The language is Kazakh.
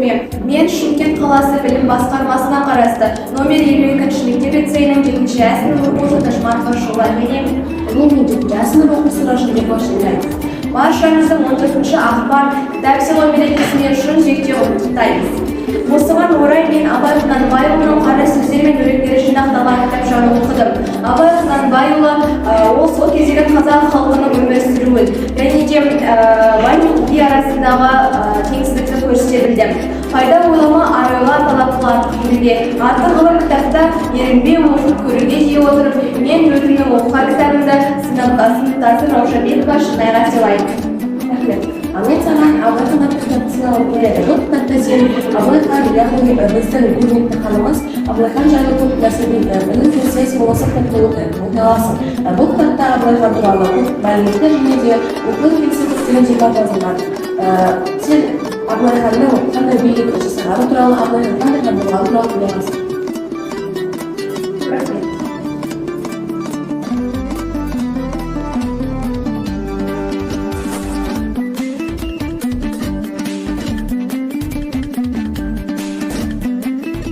Мен Шымкент қаласы білім басқармасына қарасты номер 52-ші мектеп-лицейінің 7-ші сынып оқушысы Ташматова Шулаймене Менің 7-ші сынып оқушысы деп башындаймыз. Баршаңыздың 14-ші ақпан кітап сыйлау мерекесіне шын жүректен құттықтаймыз. Осыған орай мен Абай Құнанбайұлының қара сөздер мен өлеңдері жинақталған кітапшаны оқыдым. Абай Құнанбайұлы ол сол кездегі қазақ халқының өмір сүруін және де бай мен би арасындағы теңсіздікті көрсете Пайда ойлама, аройла талапқа артық артық ғылым кітапта ерінбей оқып көруге жей отырып, мен өзімнің оқыған кітабымды сыныптасым Раушабекова Шынайға сыйлаймын. Мен саған Абай Құнан кітапты сыйлауым келеді. Бұл кітапта сен Абылайхан, яғни біздің көрнекті ханымыз Абылайхан жайлы көп нәрсе білім мен саяси болашақ оқи аласың. Бұл кітапта Абылайхан туралы көп мәліметтер және де оқу келісі жинақ жазылған. Сен Абылайханның қандай билік жасағаны туралы, Абылайхан қандай хан болғаны туралы біле аласың.